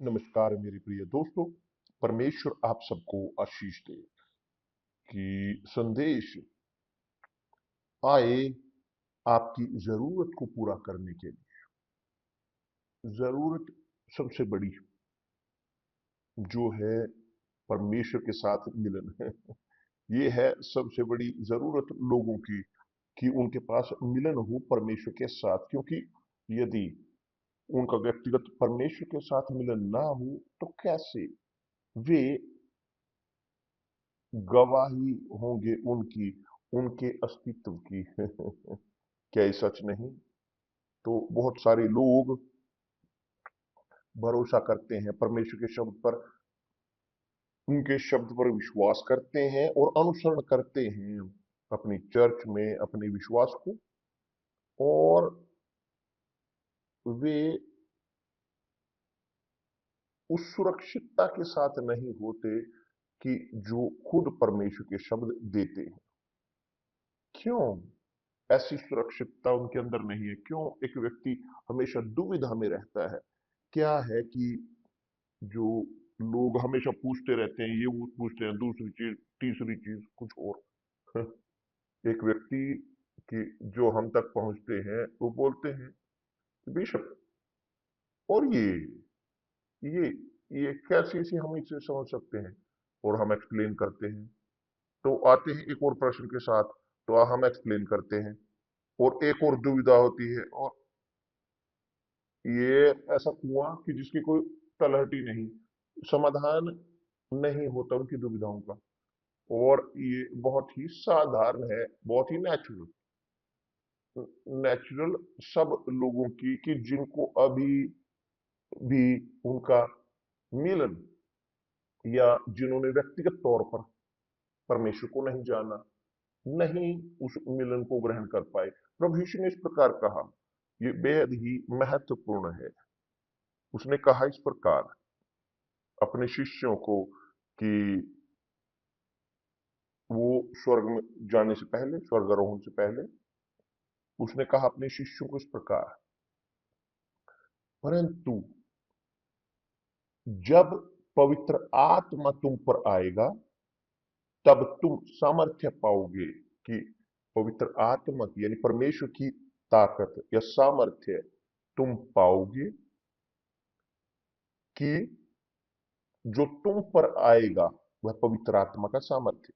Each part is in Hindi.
नमस्कार मेरे प्रिय दोस्तों। परमेश्वर आप सबको आशीष दे कि संदेश आए आपकी जरूरत को पूरा करने के लिए। जरूरत सबसे बड़ी जो है परमेश्वर के साथ मिलन है। ये है सबसे बड़ी जरूरत लोगों की कि उनके पास मिलन हो परमेश्वर के साथ, क्योंकि यदि उनका व्यक्तिगत परमेश्वर के साथ मिलन ना हो तो कैसे वे गवाही होंगे उनकी, उनके अस्तित्व की। क्या ये सच नहीं? तो बहुत सारे लोग भरोसा करते हैं परमेश्वर के शब्द पर, उनके शब्द पर विश्वास करते हैं और अनुसरण करते हैं अपनी चर्च में अपने विश्वास को। और वे उस सुरक्षितता के साथ नहीं होते कि जो खुद परमेश्वर के शब्द देते हैं। क्यों ऐसी सुरक्षितता उनके अंदर नहीं है? क्यों एक व्यक्ति हमेशा दुविधा में रहता है? क्या है कि जो लोग हमेशा पूछते रहते हैं, ये वो पूछते हैं, दूसरी चीज, तीसरी चीज, कुछ और। एक व्यक्ति की जो हम तक पहुंचते हैं वो बोलते हैं, बेशक, और ये ये कैसे इसे हम इसे समझ सकते हैं? और हम एक्सप्लेन करते हैं, तो आते हैं एक और प्रश्न के साथ, तो हम एक्सप्लेन करते हैं और एक और दुविधा होती है, और ये ऐसा कुआं कि जिसकी कोई तलहटी नहीं, समाधान नहीं होता उनकी दुविधाओं का। और ये बहुत ही साधारण है, बहुत ही नेचुरल नेचुरल सब लोगों की, कि जिनको अभी भी उनका मिलन, या जिन्होंने व्यक्तिगत तौर पर परमेश्वर को नहीं जाना, नहीं उस मिलन को ग्रहण कर पाए। प्रभु यीशु ने इस प्रकार कहा, ये बेहद ही महत्वपूर्ण है। उसने कहा इस प्रकार अपने शिष्यों को कि वो स्वर्ग में जाने से पहले, स्वर्गारोहण से पहले, उसने कहा अपने शिष्यों को इस प्रकार, परंतु जब पवित्र आत्मा तुम पर आएगा तब तुम सामर्थ्य पाओगे। कि पवित्र आत्मा की यानी परमेश्वर की ताकत या सामर्थ्य तुम पाओगे, कि जो तुम पर आएगा वह पवित्र आत्मा का सामर्थ्य,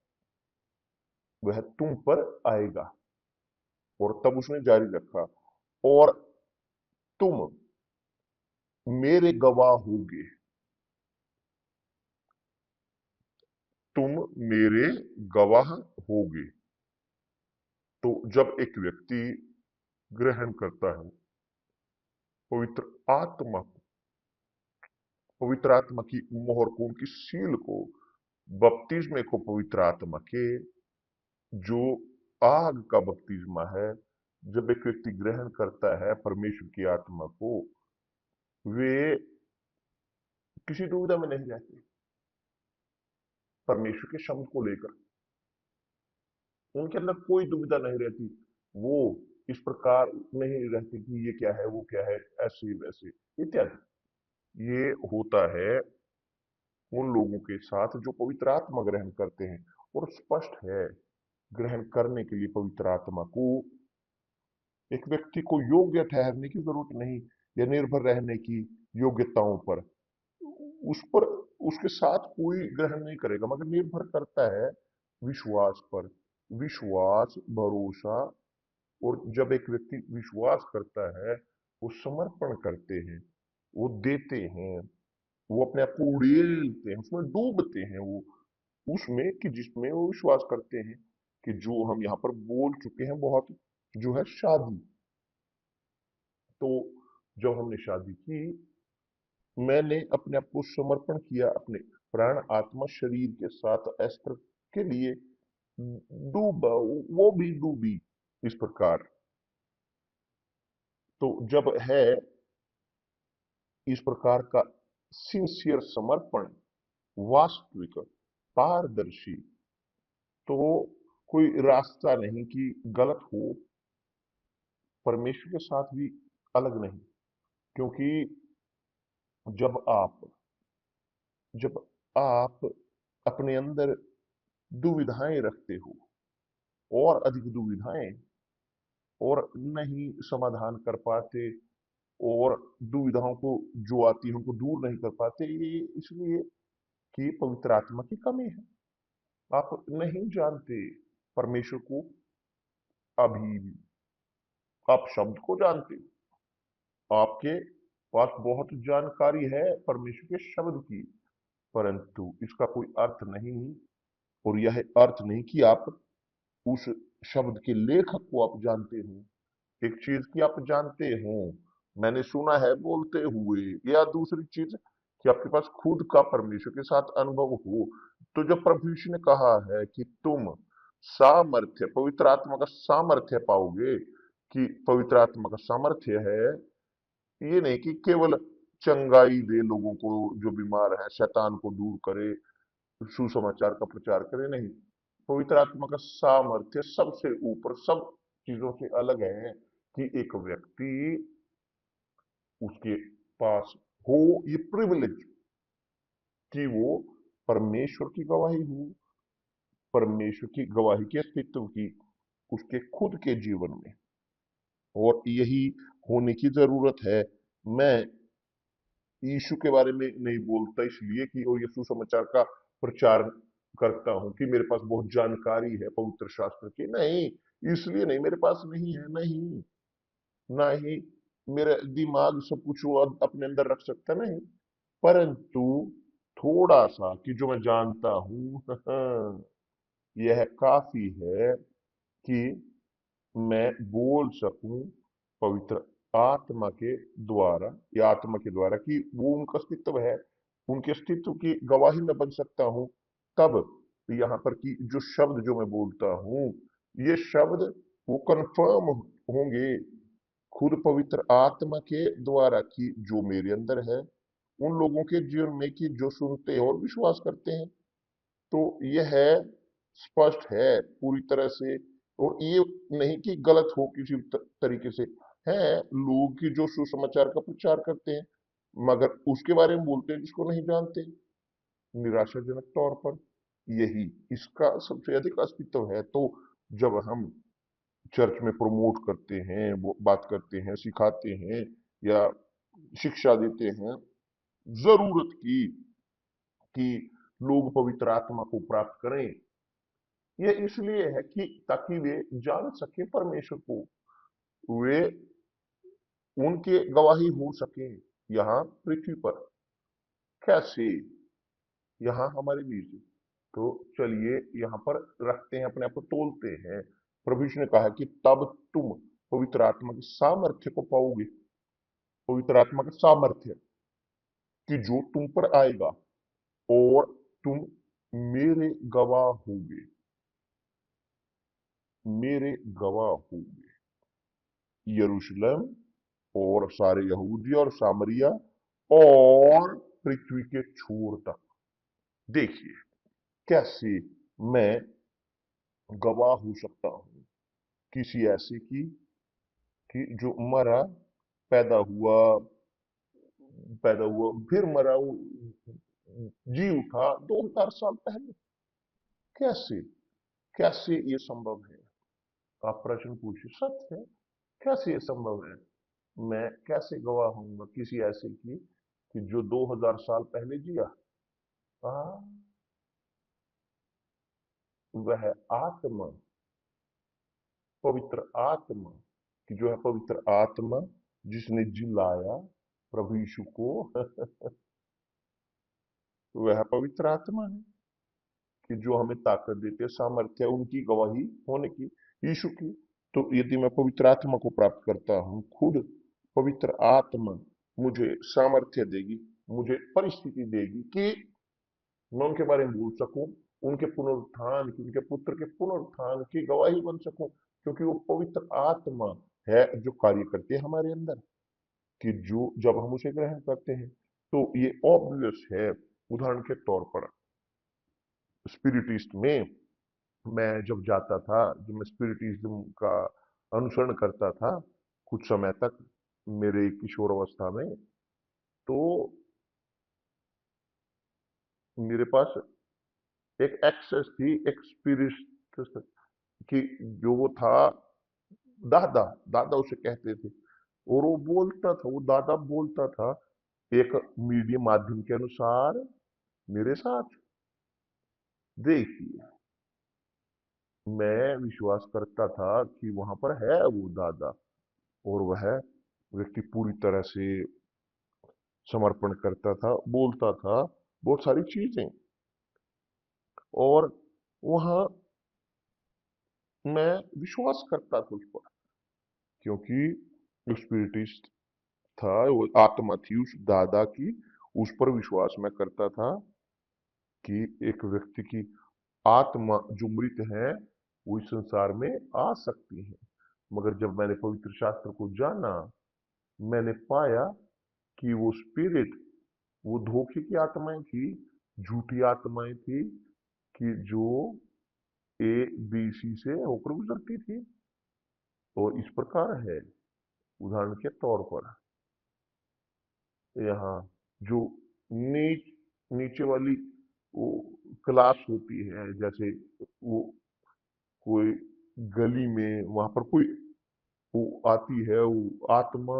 वह तुम पर आएगा। और तब उसने जारी रखा, और तुम मेरे गवाह होगे, तुम मेरे गवाह होगे। तो जब एक व्यक्ति ग्रहण करता है पवित्र आत्मा को, पवित्र आत्मा की मोहर को, उनकी सील को, बपतिस्मे को, पवित्र आत्मा के जो आग का बपतिस्मा है, जब एक व्यक्ति ग्रहण करता है परमेश्वर की आत्मा को, वे किसी दुविधा में नहीं रहते परमेश्वर के शब्द को लेकर। उनके अंदर कोई दुविधा नहीं रहती। वो इस प्रकार नहीं रहते कि ये क्या है, वो क्या है, ऐसे वैसे इत्यादि। ये होता है उन लोगों के साथ जो पवित्र आत्मा ग्रहण करते हैं। और स्पष्ट है, ग्रहण करने के लिए पवित्र आत्मा को एक व्यक्ति को योग्य ठहरने की जरूरत नहीं, या निर्भर रहने की योग्यताओं पर, उस पर, उसके साथ कोई ग्रहण नहीं करेगा, मगर निर्भर करता है विश्वास पर। विश्वास, भरोसा। और जब एक व्यक्ति विश्वास करता है, वो समर्पण करते हैं, वो देते हैं, वो अपने आप को उड़ेलते हैं, उसमें डूबते हैं वो, उसमें कि जिसमें वो विश्वास करते हैं कि जो हम यहाँ पर बोल चुके हैं बहुत, जो है शादी। तो जब हमने शादी की, मैंने अपने आप को समर्पण किया, अपने प्राण आत्मा शरीर के साथ एस्तर के लिए डूबा, वो भी डूबी इस प्रकार। तो जब है इस प्रकार का सिंसियर समर्पण, वास्तविक, पारदर्शी, तो कोई रास्ता नहीं कि गलत हो, परमेश्वर के साथ भी अलग नहीं। क्योंकि जब आप जब आप अपने अंदर दुविधाएं रखते हो और अधिक दुविधाएं और नहीं समाधान कर पाते और दुविधाओं को जो आती है उनको दूर नहीं कर पाते, ये इसलिए कि पवित्र आत्मा की कमी है। आप नहीं जानते परमेश्वर को अभी भी। आप शब्द को जानते हो, आपके पास बहुत जानकारी है परमेश्वर के शब्द की, परंतु इसका कोई अर्थ नहीं, और यह अर्थ नहीं कि आप उस शब्द के लेखक को आप जानते हो। एक चीज की आप जानते हो, मैंने सुना है बोलते हुए, या दूसरी चीज कि आपके पास खुद का परमेश्वर के साथ अनुभव हो। तो जब प्रभु यीशु ने कहा है कि तुम सामर्थ्य, पवित्र आत्मा का सामर्थ्य पाओगे, कि पवित्र आत्मा का सामर्थ्य है, ये नहीं कि केवल चंगाई दे लोगों को जो बीमार है, शैतान को दूर करे, सुसमाचार का प्रचार करे, नहीं। पवित्र आत्मा का सामर्थ्य सबसे ऊपर सब चीजों से अलग है, कि एक व्यक्ति उसके पास हो ये प्रिविलेज कि वो परमेश्वर की गवाही हो, परमेश्वर की गवाही के अस्तित्व की उसके खुद के जीवन में, और यही होने की जरूरत है। मैं यीशु के बारे में नहीं बोलता इसलिए कि और यीशु समाचार का प्रचार करता हूं कि मेरे पास बहुत जानकारी है पवित्र शास्त्र की, नहीं। इसलिए नहीं, मेरे पास नहीं है, नहीं। ना ही मेरा दिमाग सब कुछ वो अपने अंदर रख सकता, नहीं। परंतु थोड़ा सा कि जो मैं जानता हूं यह काफी है कि मैं बोल सकूं पवित्र आत्मा के द्वारा, या आत्मा के द्वारा, कि वो उनका अस्तित्व है, उनके अस्तित्व की गवाही मैं बन सकता हूं। तब यहाँ पर कि जो शब्द जो मैं बोलता हूं, ये शब्द वो कंफर्म होंगे खुद पवित्र आत्मा के द्वारा, कि जो मेरे अंदर है उन लोगों के जीवन में, कि जो सुनते हैं और विश्वास करते हैं। तो यह है, स्पष्ट है पूरी तरह से। और ये नहीं कि गलत हो किसी तरीके से, है लोग कि जो सुसमाचार का प्रचार करते हैं मगर उसके बारे में बोलते हैं जिसको नहीं जानते, निराशाजनक तौर पर। यही इसका सबसे अधिक अस्तित्व है। तो जब हम चर्च में प्रमोट करते हैं, वो बात करते हैं, सिखाते हैं या शिक्षा देते हैं जरूरत की कि लोग पवित्र आत्मा को प्राप्त करें, ये इसलिए है कि ताकि वे जान सके परमेश्वर को, वे उनके गवाही हो सके यहाँ पृथ्वी पर। कैसे? यहाँ हमारे बीच। तो चलिए यहाँ पर रखते हैं, अपने आप को तोलते हैं। प्रभु यीशु ने कहा कि तब तुम पवित्र आत्मा के सामर्थ्य को पाओगे। पवित्र आत्मा का सामर्थ्य कि जो तुम पर आएगा और तुम मेरे गवाह होगे, मेरे गवाह होगे यरूशलेम और सारे यहूदी और सामरिया और पृथ्वी के छोर तक। देखिए कैसे मैं गवाह हो सकता हूं किसी ऐसे की कि जो मरा, पैदा हुआ, फिर मरा, वो जी उठा 2000 साल पहले। कैसे? कैसे ये संभव है? आप प्रश्न पूछिए, सत्य है। कैसे ये संभव है? मैं कैसे गवाह होऊंगा किसी ऐसे की कि जो 2000 साल पहले जिया? हाँ, वह आत्मा, पवित्र आत्मा, कि जो है पवित्र आत्मा जिसने जिलाया प्रभु यीशु को वह पवित्र आत्मा है कि जो हमें ताकत देती है, सामर्थ्य है उनकी गवाही होने की, यीशु की। तो यदि मैं पवित्र आत्मा को प्राप्त करता हूँ, खुद पवित्र आत्मा मुझे सामर्थ्य देगी, मुझे परिस्थिति देगी कि मैं उनके बारे में बोल सकूं, उनके पुनरुत्थान की, उनके पुत्र के पुनरुत्थान की गवाही बन सकूं, क्योंकि वो पवित्र आत्मा है जो कार्य करती है हमारे अंदर, कि जो जब हम उसे ग्रहण करते हैं। तो ये ऑब्वियस है। उदाहरण के तौर पर स्पिरिटिस्ट में मैं जब जाता था, जब मैं स्पिरिटिज्म का अनुसरण करता था कुछ समय तक, मेरे किशोर अवस्था में, तो मेरे पास एक एक्सेस थी, एक स्पिरिट की, जो वो था दादा, दादा उसे कहते थे। और वो बोलता था, वो दादा बोलता था एक मीडिया माध्यम के अनुसार मेरे साथ। देखिए, मैं विश्वास करता था कि वहां पर है वो दादा, और वह व्यक्ति पूरी तरह से समर्पण करता था, बोलता था बहुत सारी चीजें। और वहां मैं विश्वास करता था उस पर, क्योंकि स्पिरिटिस्ट था, वो आत्मा थी उस दादा की, उस पर विश्वास मैं करता था कि एक व्यक्ति की आत्मा जो मृत है वो इस संसार में आ सकती है। मगर जब मैंने पवित्र शास्त्र को जाना, मैंने पाया कि वो स्पिरिट, वो धोखे की आत्माएं थी, झूठी आत्माएं थी, कि जो ए बी सी से होकर गुजरती थी। और इस प्रकार है, उदाहरण के तौर पर यहाँ जो नीच नीचे वाली वो क्लास होती है, जैसे वो कोई गली में वहां पर कोई वो आती है, वो आत्मा,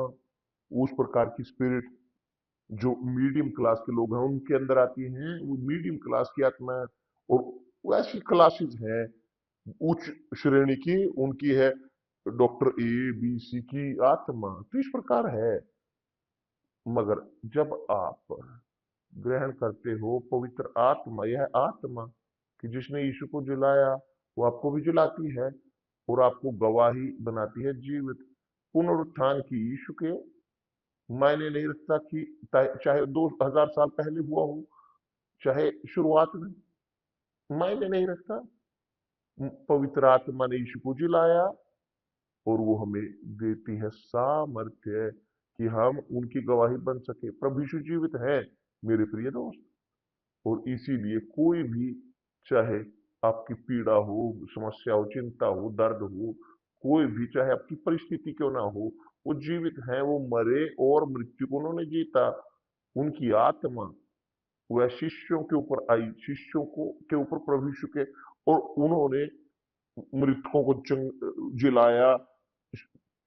उस प्रकार की स्पिरिट जो मीडियम क्लास के लोग हैं उनके अंदर आती हैं, वो मीडियम क्लास की आत्मा है। और वैसी क्लासेस हैं उच्च श्रेणी की, उनकी है डॉक्टर ए बी सी की आत्मा, तो इस प्रकार है। मगर जब आप ग्रहण करते हो पवित्र आत्मा, यह आत्मा कि जिसने यीशु को जिलाया, वो आपको भी जिलाती है और आपको गवाही बनाती है जीवित। पुनरुत्थान की यीशु के मायने नहीं रखता कि चाहे 2000 साल पहले हुआ हो, चाहे शुरुआत में, मायने नहीं रखता। पवित्र आत्मा ने यीशु को जिलाया और वो हमें देती है सामर्थ्य कि हम उनकी गवाही बन सके। प्रभु यीशु जीवित है मेरे प्रिय दोस्त। और इसीलिए कोई भी, चाहे आपकी पीड़ा हो, समस्या हो, चिंता हो, दर्द हो, कोई भी, चाहे आपकी परिस्थिति क्यों ना हो, वो जीवित है, वो मरे और मृत्यु को उन्होंने जीता। उनकी आत्मा वह शिष्यों के ऊपर आई, शिष्यों को के ऊपर प्रभु यीशु के, और उन्होंने मृतकों को जिलाया,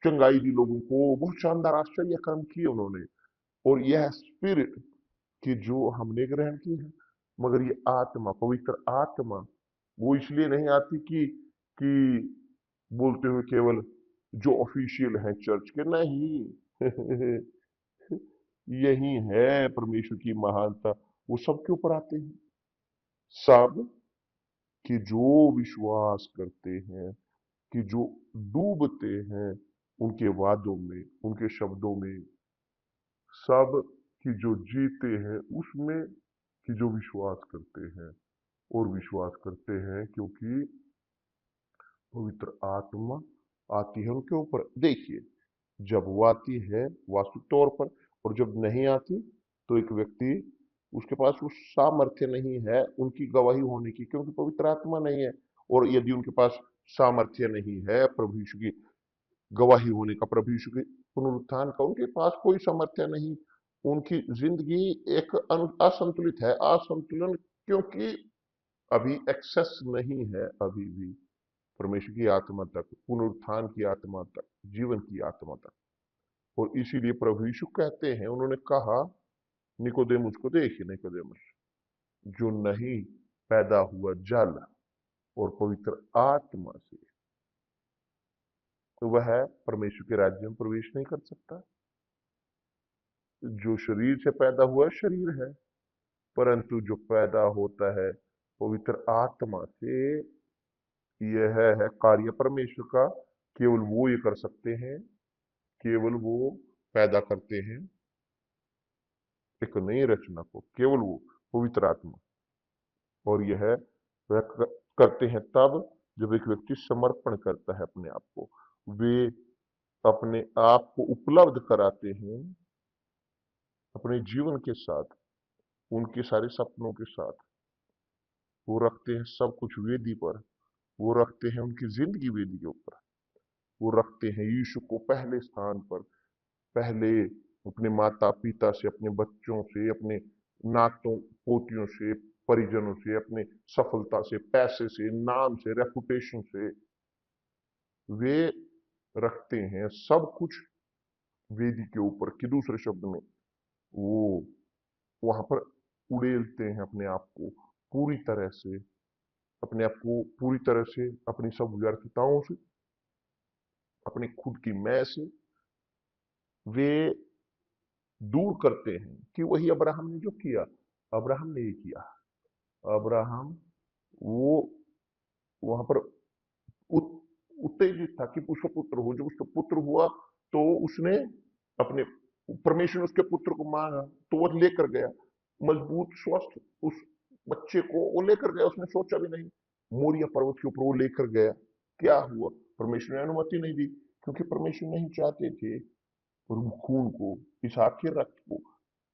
चंगाई दी लोगों को, बहुत शानदार आश्चर्य काम किए उन्होंने। और यह स्पिरिट कि जो हमने ग्रहण की है। मगर ये आत्मा, पवित्र आत्मा, वो इसलिए नहीं आती कि बोलते हुए केवल जो ऑफिशियल है चर्च के, नहीं। यही है परमेश्वर की महानता, वो सबके ऊपर आते हैं। सब कि जो विश्वास करते हैं, कि जो डूबते हैं उनके वादों में, उनके शब्दों में, सब कि जो जीते हैं उसमें, कि जो विश्वास करते हैं। और विश्वास करते हैं क्योंकि पवित्र आत्मा आती है उनके ऊपर। देखिए, जब वो आती है वास्तविक तौर पर, और जब नहीं आती, तो एक व्यक्ति, उसके पास वो सामर्थ्य नहीं है उनकी गवाही होने की, क्योंकि पवित्र आत्मा नहीं है। और यदि उनके पास सामर्थ्य नहीं है प्रभु यीशु की गवाही होने का, प्रभु यीशु के पुनरुत्थान का, उनके पास कोई सामर्थ्य नहीं। उनकी जिंदगी एक असंतुलित है, असंतुलन, क्योंकि अभी एक्सेस नहीं है अभी भी परमेश्वर की आत्मा तक, पुनरुत्थान की आत्मा तक, जीवन की आत्मा तक। और इसीलिए प्रभु यीशु कहते हैं, उन्होंने कहा निकोदेमुस को, देखिए निकोदेमुस, जो नहीं पैदा हुआ जल और पवित्र आत्मा से, तो वह परमेश्वर के राज्य में प्रवेश नहीं कर सकता। जो शरीर से पैदा हुआ शरीर है, परंतु जो पैदा होता है पवित्र आत्मा से, यह है कार्य परमेश्वर का। केवल वो ये कर सकते हैं, केवल वो पैदा करते हैं एक नई रचना को, केवल वो पवित्र आत्मा। और यह वह करते हैं तब जब एक व्यक्ति समर्पण करता है अपने आप को। वे अपने आप को उपलब्ध कराते हैं अपने जीवन के साथ, उनके सारे सपनों के साथ। वो रखते हैं सब कुछ वेदी पर, वो रखते हैं उनकी जिंदगी वेदी के ऊपर, वो रखते हैं यीशु को पहले स्थान पर। पहले अपने माता पिता से, अपने बच्चों से, अपने नातों पोतियों से, परिजनों से, अपने सफलता से, पैसे से, नाम से, रेपुटेशन से, वे रखते हैं सब कुछ वेदी के ऊपर, कि दूसरे शब्द में वो वहां पर उड़ेलते हैं अपने आप को पूरी तरह से, अपने आप को पूरी तरह से अपनी सब व्यर्थताओं से, अपनी खुद की मैं से वे दूर करते हैं। कि वही अब्राहम ने जो किया, अब्राहम ने ये किया। अब्राहम वो वहां पर उत्तेजित था कि उसका पुत्र हो। जब उसका पुत्र हुआ तो उसने अपने परमेश्वर ने उसके पुत्र को मांगा तो वो लेकर गया, मजबूत स्वस्थ उस बच्चे को वो लेकर गया। उसने सोचा भी नहीं, मोरिया पर्वत के ऊपर वो लेकर गया। क्या हुआ? परमेश्वर ने अनुमति नहीं दी, क्योंकि परमेश्वर नहीं चाहते थे खून को, इसहाक के रक्त को।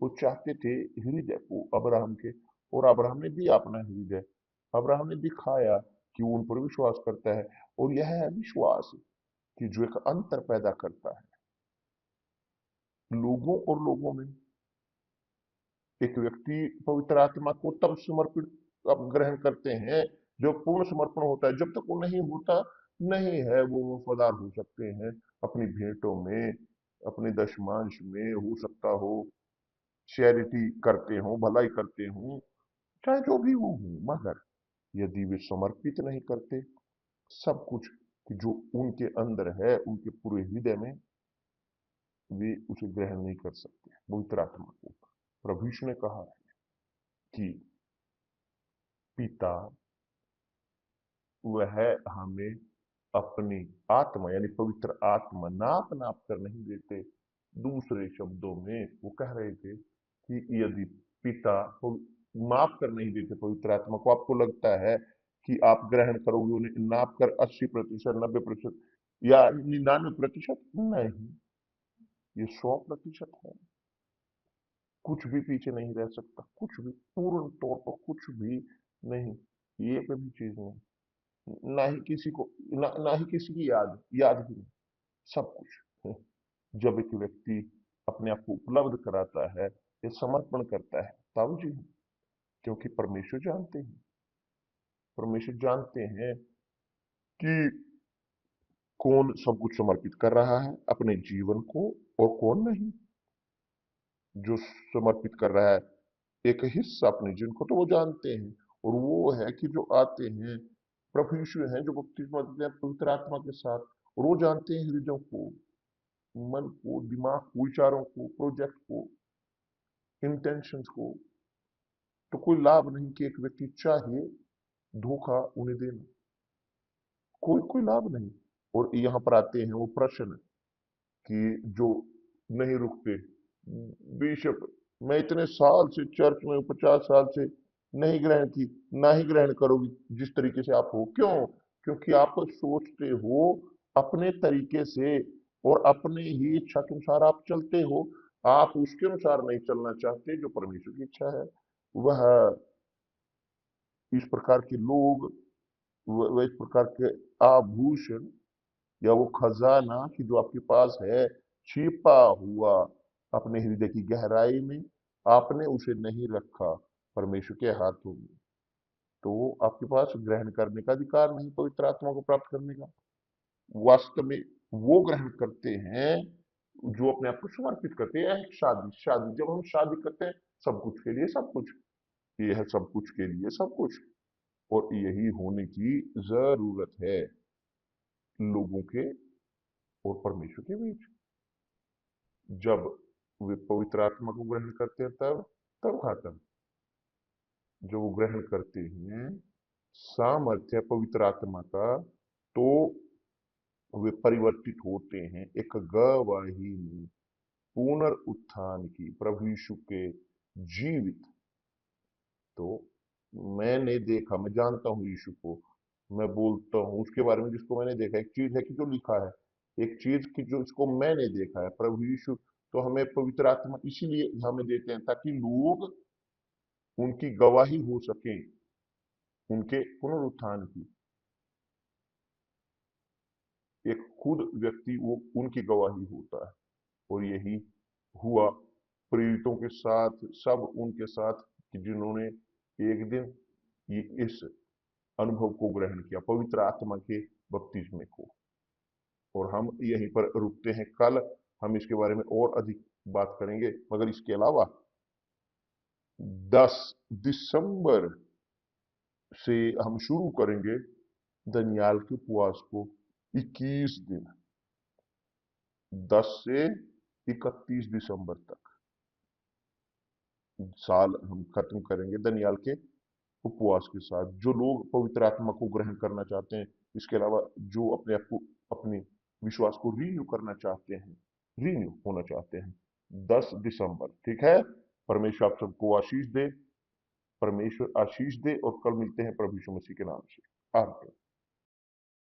वो चाहते थे हृदय को अब्राहम के। और अब्राहम ने दिया अपना हृदय। अब्राहम ने दिखाया कि वो उन पर विश्वास करता है। और यह है विश्वास कि जो एक अंतर पैदा करता है लोगों और लोगों में। एक व्यक्ति पवित्र आत्मा को तब समर्पित अब ग्रहण करते हैं जब पूर्ण समर्पण होता है। जब तक वो नहीं होता, नहीं है वो वफादार हो सकते हैं अपनी भेंटों में, अपने दशमांश में, हो सकता हो चैरिटी करते हो, भलाई करते हो, चाहे जो भी वो हो। मगर यदि वे समर्पित नहीं करते सब कुछ कि जो उनके अंदर है, उनके पूरे हृदय में, वे उसे ग्रहण नहीं कर सकते पवित्र आत्मा को। प्रभु यीशु ने कहा कि पिता वह हमें अपनी आत्मा यानी पवित्र आत्मा नाप नाप कर नहीं देते। दूसरे शब्दों में वो कह रहे थे कि यदि पिता को माप कर नहीं देते पवित्र आत्मा को, आपको लगता है कि आप ग्रहण करोगे उन्हें नाप कर 80%, 90% या 99%? नहीं, ये 100% है। कुछ भी पीछे नहीं रह सकता, कुछ भी, पूर्ण तौर पर कुछ भी नहीं। ये भी चीज नहीं, ना ही किसी को, ना ही किसी की याद भी नहीं, सब कुछ। जब एक व्यक्ति अपने आप को उपलब्ध कराता है या समर्पण करता है तब जी, क्योंकि परमेश्वर जानते हैं, परमेश्वर जानते हैं कि कौन सब कुछ समर्पित कर रहा है अपने जीवन को और कौन नहीं। जो समर्पित कर रहा है एक हिस्सा अपने जीवन को तो वो जानते हैं। और वो है कि जो आते हैं प्रभु यीशु हैं जो बपतिस्मा देते हैं पवित्र आत्मा के साथ, और वो जानते हैं हृदयों को, मन को, दिमाग को, विचारों को, प्रोजेक्ट को, इंटेंशंस को। तो कोई लाभ नहीं कि एक व्यक्ति चाहे धोखा उन्हें देना, कोई कोई लाभ नहीं। और यहाँ पर आते हैं वो प्रश्न कि जो नहीं रुकते, बिशप मैं इतने साल से चर्च में 50 साल से नहीं ग्रहण की, ना ही ग्रहण करोगी जिस तरीके से आप हो। क्यों? क्योंकि आप सोचते हो अपने तरीके से और अपने ही इच्छा के अनुसार आप चलते हो। आप उसके अनुसार नहीं चलना चाहते जो परमेश्वर की इच्छा है। वह इस प्रकार के लोग, वह इस प्रकार के आभूषण या वो खजाना कि जो आपके पास है छिपा हुआ अपने हृदय की गहराई में, आपने उसे नहीं रखा परमेश्वर के हाथों में, तो आपके पास ग्रहण करने का अधिकार नहीं पवित्र आत्मा को प्राप्त करने का। वास्तव में वो ग्रहण करते हैं जो अपने आप को समर्पित करते हैं। शादी, शादी जब हम शादी करते हैं सब कुछ के लिए सब कुछ, ये है सब कुछ के लिए सब कुछ। और यही होने की जरूरत है लोगों के और परमेश्वर के बीच। जब वे पवित्र आत्मा को ग्रहण करते हैं तब तब खत्म। जो वो ग्रहण करते हैं सामर्थ्य पवित्र आत्मा का, तो वे परिवर्तित होते हैं एक गवाही में पुनरुत्थान की, प्रभु यीशु के जीवित। तो मैंने देखा, मैं जानता हूं यीशु को, मैं बोलता हूं उसके बारे में जिसको मैंने देखा। एक चीज है कि जो लिखा है, एक चीज की जो इसको मैंने देखा है प्रभु यीशु। तो हमें पवित्र आत्मा इसीलिए हमें देते हैं ताकि लोग उनकी गवाही हो सके उनके पुनरुत्थान की। एक खुद व्यक्ति वो उनकी गवाही होता है। और यही हुआ प्रेरितों के साथ, सब उनके साथ कि जिन्होंने एक दिन ये इस अनुभव को ग्रहण किया, पवित्र आत्मा के बपतिस्मे को। और हम यहीं पर रुकते हैं, कल हम इसके बारे में और अधिक बात करेंगे। मगर इसके अलावा 10 दिसंबर से हम शुरू करेंगे दनियाल के उपवास को 21 दिन, 10 से 31 दिसंबर तक साल हम खत्म करेंगे दनियाल के उपवास के साथ। जो लोग पवित्र आत्मा को ग्रहण करना चाहते हैं, इसके अलावा जो अपने आप को, अपने विश्वास को रिन्यू करना चाहते हैं, रिन्यू होना चाहते हैं, 10 दिसंबर, ठीक है। परमेश्वर आप सबको आशीष दे, परमेश्वर आशीष दे, और कल मिलते हैं प्रभु यीशु मसीह के नाम से। आमीन।